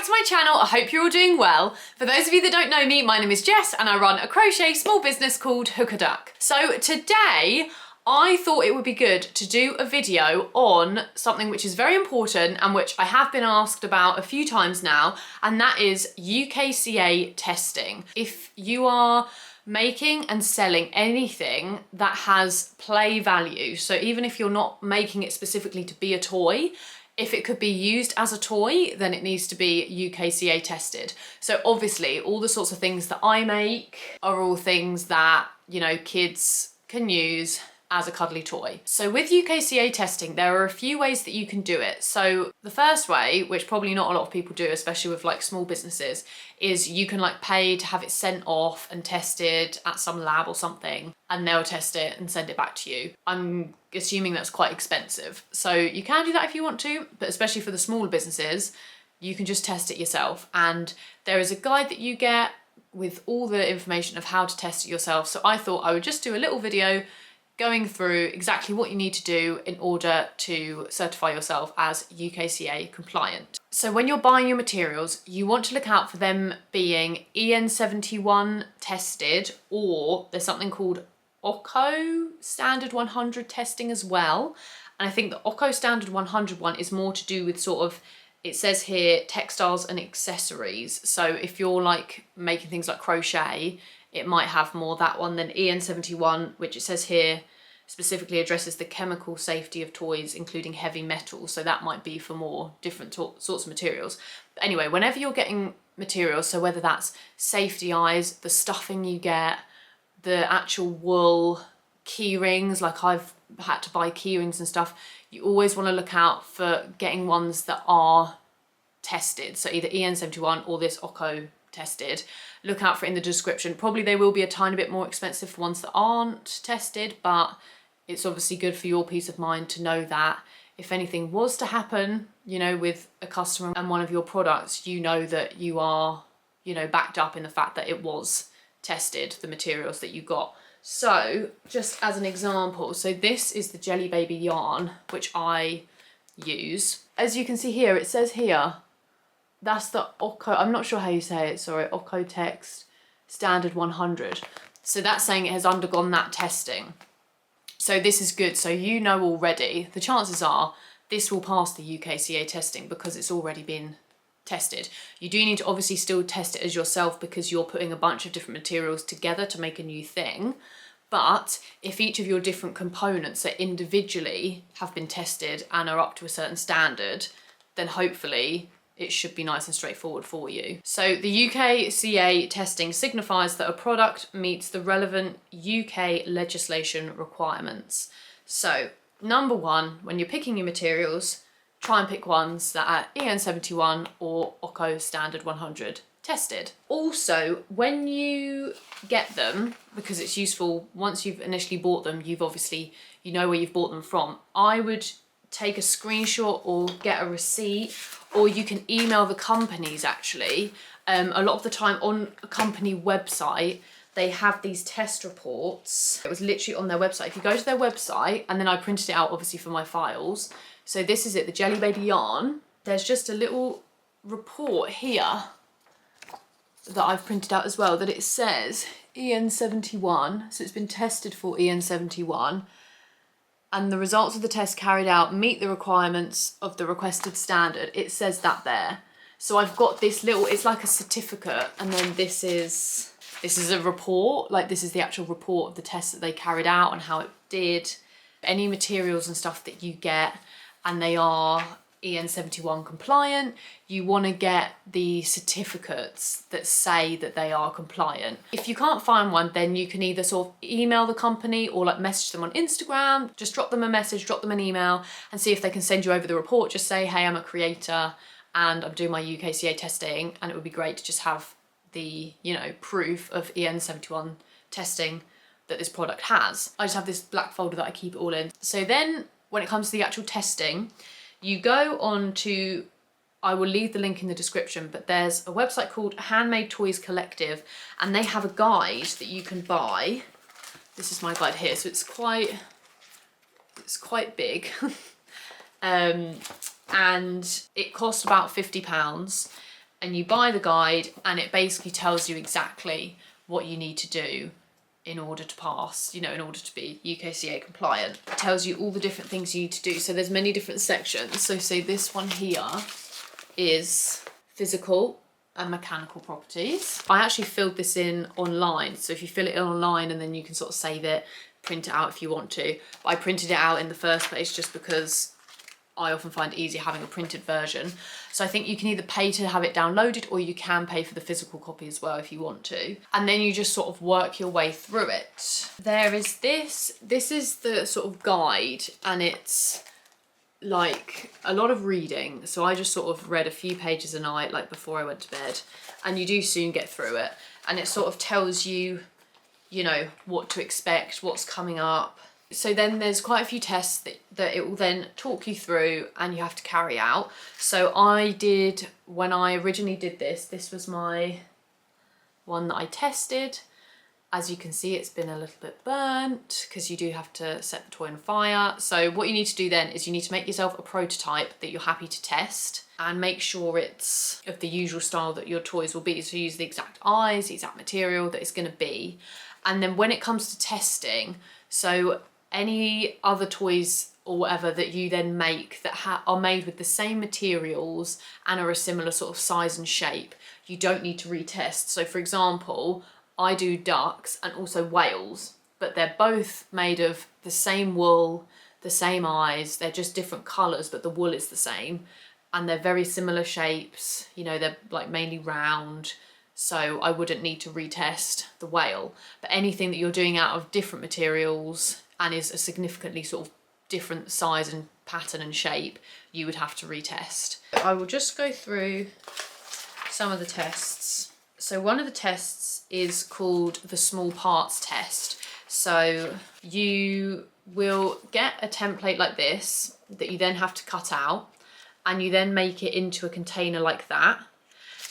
back to my channel. I hope you're all doing well. For those of you that don't know me, my name is Jess and I run a crochet small business called Hook a Duck. So today I thought it would be good to do a video on something which is very important and which I have been asked about a few times now, and that is UKCA testing. If you are making and selling anything that has play value, so even if you're not making it specifically to be a toy, if it could be used as a toy, then it needs to be UKCA tested. So obviously all the sorts of things that I make are all things that, you know, kids can use as a cuddly toy. So with UKCA testing, there are a few ways that you can do it. So the first way, which probably not a lot of people do, especially with like small businesses, is you can like pay to have it sent off and tested at some lab or something, and they'll test it and send it back to you. I'm assuming that's quite expensive. So you can do that if you want to, but especially for the smaller businesses, you can just test it yourself. And there is a guide that you get with all the information of how to test it yourself. So I thought I would just do a little video going through exactly what you need to do in order to certify yourself as UKCA compliant. So when you're buying your materials, you want to look out for them being EN71 tested, or there's something called OCO Standard 100 testing as well. And I think the OCO Standard 100 one is more to do with sort of, it says here, textiles and accessories. So if you're like making things like crochet, it might have more that one than EN71, which it says here specifically addresses the chemical safety of toys, including heavy metals. So that might be for more different sorts of materials. But anyway, whenever you're getting materials, so whether that's safety eyes, the stuffing you get, the actual wool key rings, like I've had to buy key rings and stuff, you always want to look out for getting ones that are tested. So either EN71 or this OCO tested. Look out for it in the description. Probably they will be a tiny bit more expensive for ones that aren't tested, but it's obviously good for your peace of mind to know that if anything was to happen, you know, with a customer and one of your products, you know that you are, you know, backed up in the fact that it was tested, the materials that you got. So just as an example, so this is the Jelly Baby yarn, which I use. As you can see here, it says here, that's the OCO, I'm not sure how you say it, sorry, OCO Text Standard 100. So that's saying it has undergone that testing. So this is good. So you know already, the chances are this will pass the UKCA testing because it's already been tested. You do need to obviously still test it as yourself because you're putting a bunch of different materials together to make a new thing. But if each of your different components that individually have been tested and are up to a certain standard, then hopefully it should be nice and straightforward for you. So the UKCA testing signifies that a product meets the relevant UK legislation requirements. So number one, when you're picking your materials, try and pick ones that are EN71 or OCO Standard 100 tested. Also, when you get them, because it's useful, once you've initially bought them, you've obviously, you know where you've bought them from, I would take a screenshot or get a receipt, or you can email the companies actually. A lot of the time on a company website, they have these test reports. It was literally on their website. If you go to their website, and then I printed it out obviously for my files. So this is it, the Jelly Baby yarn. There's just a little report here that I've printed out as well, that it says EN71. So it's been tested for EN71. And the results of the test carried out meet the requirements of the requested standard. It says that there. So I've got this little, it's like a certificate, and then this is a report, like this is the actual report of the test that they carried out and how it did. Any materials and stuff that you get and they are EN71 compliant, you want to get the certificates that say that they are compliant. If you can't find one, then you can either sort of email the company or like message them on Instagram, just drop them a message, drop them an email and see if they can send you over the report. Just say, hey, I'm a creator and I'm doing my UKCA testing, and it would be great to just have the, you know, proof of EN71 testing that this product has. I just have this black folder that I keep it all in. So then when it comes to the actual testing, you go on to, I will leave the link in the description, but there's a website called Handmade Toys Collective, and they have a guide that you can buy. This is my guide here, so it's quite big. And it cost about £50. and you buy the guide, and it basically tells you exactly what you need to do in order to pass, you know, in order to be UKCA compliant. It tells you all the different things you need to do. So there's many different sections. So say this one here is physical and mechanical properties. I actually filled this in online. So if you fill it in online, and then you can sort of save it, print it out if you want to. But I printed it out in the first place just because I often find it easier having a printed version. So I think you can either pay to have it downloaded, or you can pay for the physical copy as well if you want to. And then you just sort of work your way through it. There is this is the sort of guide, and it's like a lot of reading. So I just sort of read a few pages a night, like before I went to bed, and you do soon get through it. And it sort of tells you, you know, what to expect, what's coming up. So then there's quite a few tests that it will then talk you through and you have to carry out. So I did, when I originally did this was my one that I tested. As you can see, it's been a little bit burnt because you do have to set the toy on fire. So what you need to do then is you need to make yourself a prototype that you're happy to test, and make sure it's of the usual style that your toys will be. So use the exact eyes, the exact material that it's going to be. And then when it comes to testing, so any other toys or whatever that you then make that are made with the same materials and are a similar sort of size and shape, you don't need to retest. So for example, I do ducks and also whales, but they're both made of the same wool, the same eyes, they're just different colours, but the wool is the same, and they're very similar shapes, you know, they're like mainly round. So I wouldn't need to retest the whale. But anything that you're doing out of different materials and is a significantly sort of different size and pattern and shape, you would have to retest. I will just go through some of the tests. So one of the tests is called the small parts test. So you will get a template like this that you then have to cut out, and you then make it into a container like that.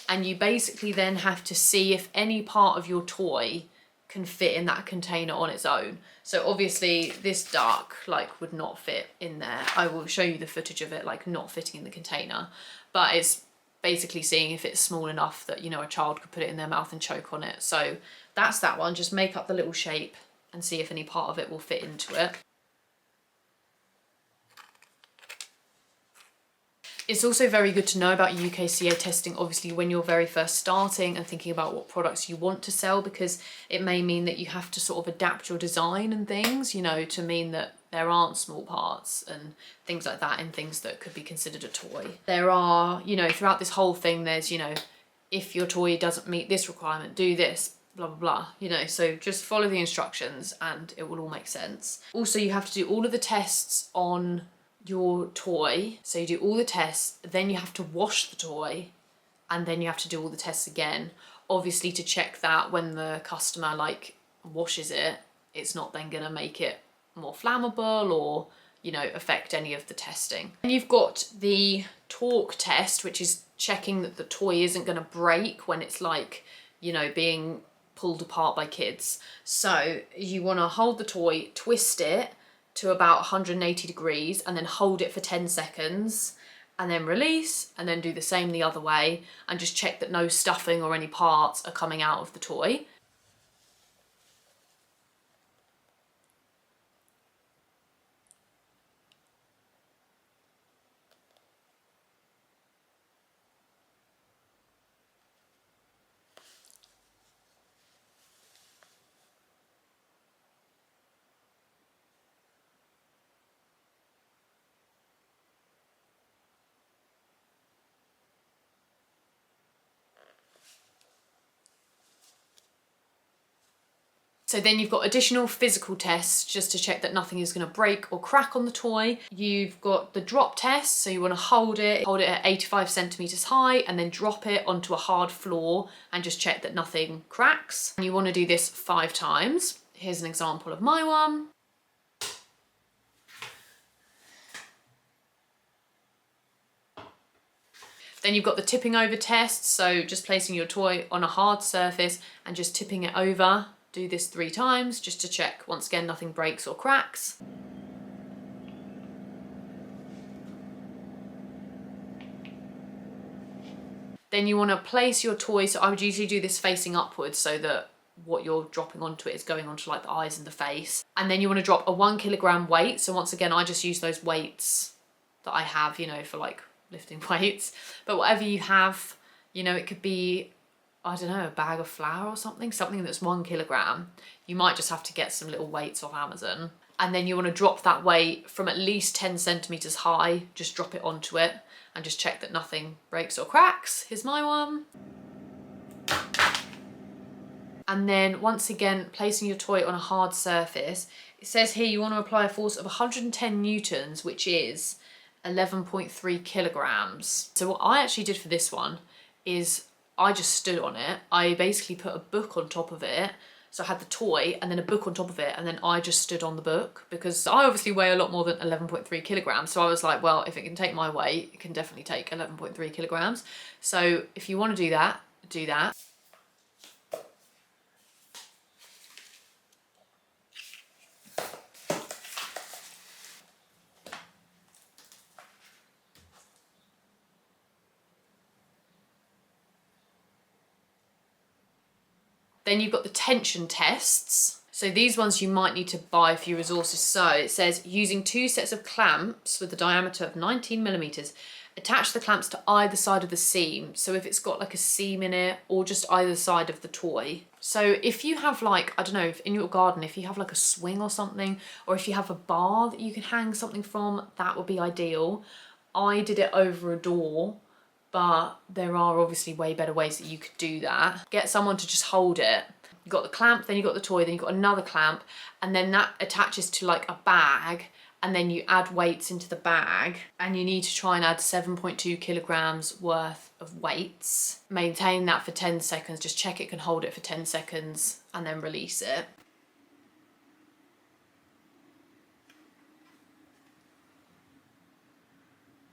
And you basically then have to see if any part of your toy can fit in that container on its own. So obviously this duck like would not fit in there. I will show you the footage of it like not fitting in the container, but it's basically seeing if it's small enough that, you know, a child could put it in their mouth and choke on it. So that's that one. Just make up the little shape and see if any part of it will fit into it. It's also very good to know about UKCA testing, obviously, when you're very first starting and thinking about what products you want to sell, because it may mean that you have to sort of adapt your design and things, you know, to mean that there aren't small parts and things like that in things that could be considered a toy. There are, you know, throughout this whole thing, there's, you know, if your toy doesn't meet this requirement, do this, blah, blah, blah, you know, so just follow the instructions and it will all make sense. Also, you have to do all of the tests on your toy. So you do all the tests, then you have to wash the toy, and then you have to do all the tests again, obviously to check that when the customer like washes it, it's not then gonna make it more flammable or, you know, affect any of the testing. And you've got the torque test, which is checking that the toy isn't gonna break when it's like, you know, being pulled apart by kids. So you wanna hold the toy, twist it to about 180 degrees and then hold it for 10 seconds and then release, and then do the same the other way, and just check that no stuffing or any parts are coming out of the toy. So then you've got additional physical tests just to check that nothing is going to break or crack on the toy. You've got the drop test, so you want to hold it at 85 centimeters high and then drop it onto a hard floor and just check that nothing cracks. And you want to do this 5 times. Here's an example of my one. Then you've got the tipping over test, so just placing your toy on a hard surface and just tipping it over. Do this 3 times just to check, once again, nothing breaks or cracks. Then you want to place your toy, so I would usually do this facing upwards so that what you're dropping onto it is going onto like the eyes and the face. And then you want to drop a 1 kilogram weight. So once again, I just use those weights that I have, you know, for like lifting weights. But whatever you have, you know, it could be, I don't know, a bag of flour or something that's 1 kilogram. You might just have to get some little weights off Amazon. And then you want to drop that weight from at least 10 centimeters high, just drop it onto it and just check that nothing breaks or cracks. Here's my one. And then once again, placing your toy on a hard surface. It says here you want to apply a force of 110 newtons, which is 11.3 kilograms. So what I actually did for this one is I just stood on it. I basically put a book on top of it. So I had the toy and then a book on top of it, and then I just stood on the book because I obviously weigh a lot more than 11.3 kilograms. So I was like, well, if it can take my weight, it can definitely take 11.3 kilograms. So if you want to do that, do that. Then you've got the tension tests. So these ones you might need to buy a few resources. So it says using 2 sets of clamps with a diameter of 19 millimeters, attach the clamps to either side of the seam. So if it's got like a seam in it or just either side of the toy. So if you have like, I don't know, in your garden, if you have like a swing or something, or if you have a bar that you can hang something from, that would be ideal. I did it over a door, but there are obviously way better ways that you could do that. Get someone to just hold it. You've got the clamp, then you've got the toy, then you've got another clamp, and then that attaches to like a bag, and then you add weights into the bag, and you need to try and add 7.2 kilograms worth of weights. Maintain that for 10 seconds, just check it can hold it for 10 seconds, and then release it.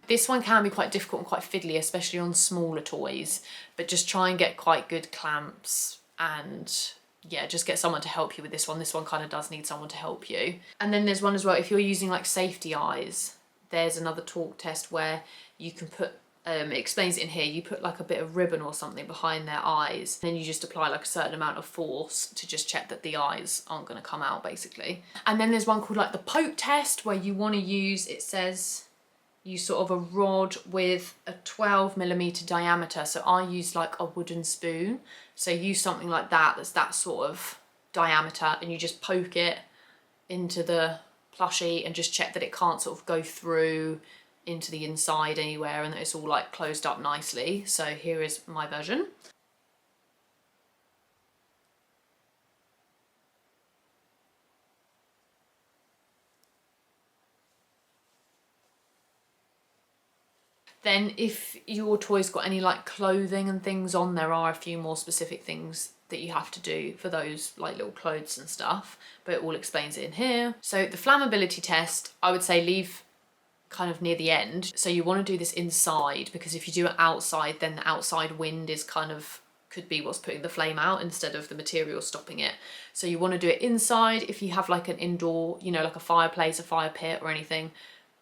This one can be quite difficult and quite fiddly, especially on smaller toys, but just try and get quite good clamps and yeah, just get someone to help you with this one. This one kind of does need someone to help you. And then there's one as well, if you're using like safety eyes, there's another torque test where you can put, it explains it in here, you put like a bit of ribbon or something behind their eyes, then you just apply like a certain amount of force to just check that the eyes aren't going to come out basically. And then there's one called like the poke test where you want to use, it says, use sort of a rod with a 12 millimeter diameter. So I use like a wooden spoon. So use something like that, that's that sort of diameter, and you just poke it into the plushie and just check that it can't sort of go through into the inside anywhere and that it's all like closed up nicely. So here is my version. Then if your toy's got any like clothing and things on, there are a few more specific things that you have to do for those like little clothes and stuff, but it all explains it in here. So the flammability test, I would say leave kind of near the end. So you want to do this inside, because if you do it outside, then the outside wind is kind of, could be what's putting the flame out instead of the material stopping it. So you want to do it inside. If you have like an indoor, you know, like a fireplace, a fire pit or anything,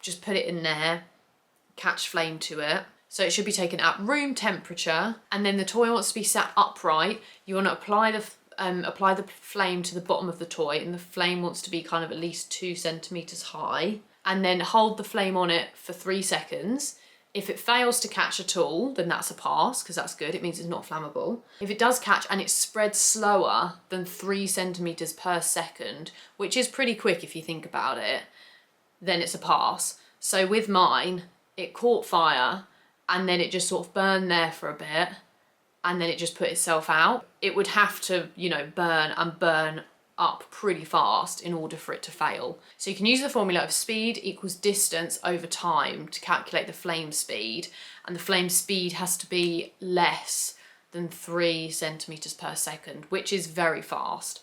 just put it in there, catch flame to it. So it should be taken at room temperature, and then the toy wants to be sat upright. You want to apply the flame to the bottom of the toy, and the flame wants to be kind of at least 2 centimeters high, and then hold the flame on it for 3 seconds. If it fails to catch at all, then that's a pass, because that's good, it means it's not flammable. If it does catch and it spreads slower than 3 centimeters per second, which is pretty quick if you think about it, then it's a pass. So with mine, it caught fire and then it just sort of burned there for a bit and then it just put itself out. It would have to, you know, burn and burn up pretty fast in order for it to fail. So you can use the formula of speed equals distance over time to calculate the flame speed, and the flame speed has to be less than 3 centimeters per second, which is very fast.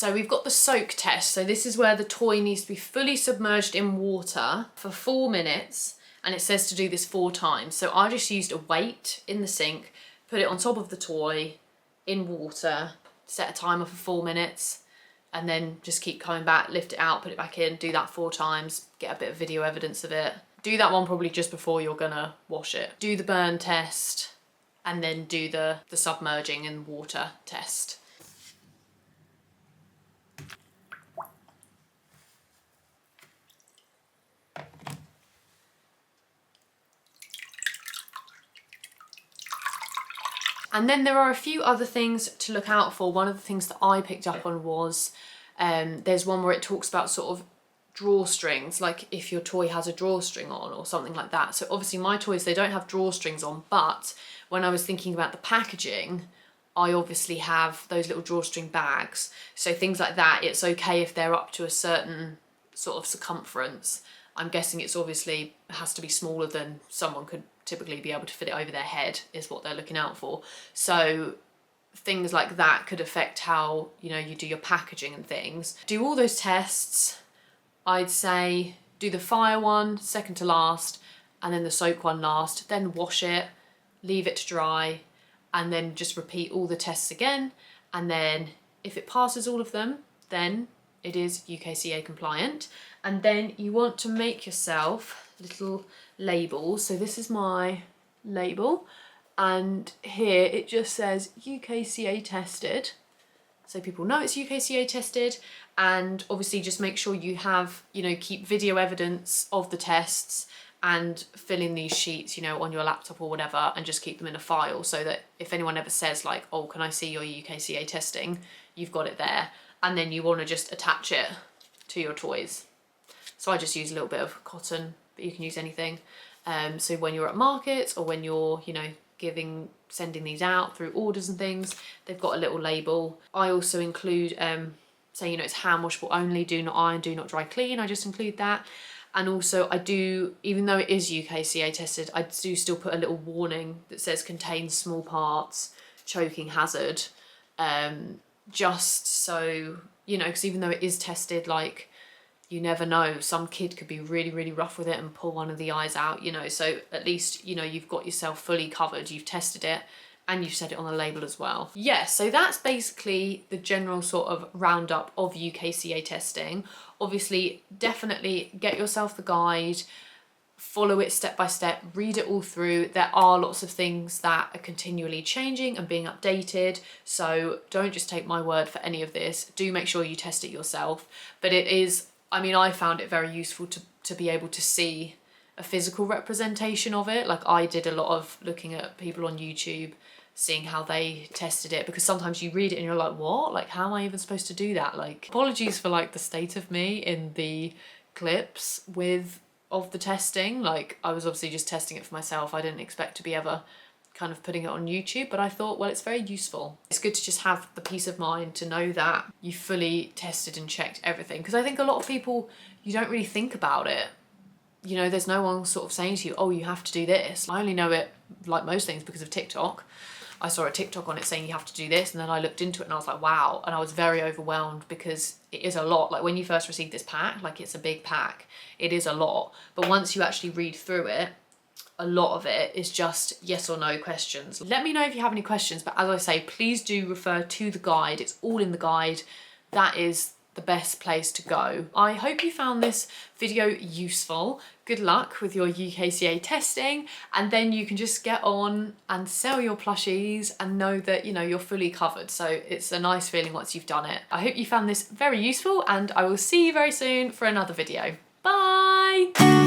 So we've got the soak test. So this is where the toy needs to be fully submerged in water for 4 minutes, and it says to do this 4 times. So I just used a weight in the sink, put it on top of the toy in water, set a timer for 4 minutes, and then just keep coming back, lift it out, put it back in, do that 4 times, get a bit of video evidence of it. Do that one probably just before you're gonna wash it. Do the burn test, and then do the submerging in water test. And then there are a few other things to look out for. One of the things that I picked up on was, there's one where it talks about sort of drawstrings, like if your toy has a drawstring on or something like that. So obviously my toys, they don't have drawstrings on, but when I was thinking about the packaging, I obviously have those little drawstring bags. So things like that, it's okay if they're up to a certain sort of circumference. I'm guessing it's obviously has to be smaller than someone could typically be able to fit it over their head, is what they're looking out for. So things like that could affect how, you know, you do your packaging and things. Do all those tests. I'd say do the fire one second to last, and then the soak one last, then wash it, leave it to dry, and then just repeat all the tests again. And then if it passes all of them, then it is UKCA compliant. And then you want to make yourself little labels. So this is my label, and here it just says UKCA tested, so people know it's UKCA tested. And obviously just make sure you have, you know, keep video evidence of the tests and fill in these sheets, you know, on your laptop or whatever, and just keep them in a file so that if anyone ever says like, oh, can I see your UKCA testing, you've got it there. And then you want to just attach it to your toys. So I just use a little bit of cotton, but you can use anything. So when you're at markets or when you're, you know, sending these out through orders and things, they've got a little label. I also include, saying, you know, it's hand washable only, do not iron, do not dry clean. I just include that. And also I do, even though it is UKCA tested, I do still put a little warning that says contains small parts, choking hazard, just so, you know, because even though it is tested, like, you never know, some kid could be really, really rough with it and pull one of the eyes out, you know, so at least, you know, you've got yourself fully covered, you've tested it, and you've said it on the label as well. Yeah, so that's basically the general sort of roundup of UKCA testing. Obviously, definitely get yourself the guide, follow it step by step, read it all through. There are lots of things that are continually changing and being updated, so don't just take my word for any of this. Do make sure you test it yourself. But it is, I mean, I found it very useful to be able to see a physical representation of it. Like I did a lot of looking at people on YouTube, seeing how they tested it, because sometimes you read it and you're like, what? Like, how am I even supposed to do that? Like, apologies for like the state of me in the clips of the testing. Like, I was obviously just testing it for myself. I didn't expect to be ever kind of putting it on YouTube, but I thought, well, it's very useful. It's good to just have the peace of mind to know that you fully tested and checked everything, because I think a lot of people, you don't really think about it. You know, there's no one sort of saying to you, oh, you have to do this. I only know it, like most things, because of TikTok. I saw a TikTok on it saying you have to do this, and then I looked into it and I was like, wow. And I was very overwhelmed because it is a lot. Like when you first receive this pack, like it's a big pack, it is a lot. But once you actually read through it, a lot of it is just yes or no questions. Let me know if you have any questions, but as I say, please do refer to the guide. It's all in the guide. That is the best place to go. I hope you found this video useful. Good luck with your UKCA testing, and then you can just get on and sell your plushies and know that, you know, you're fully covered. So it's a nice feeling once you've done it. I hope you found this very useful, and I will see you very soon for another video. Bye!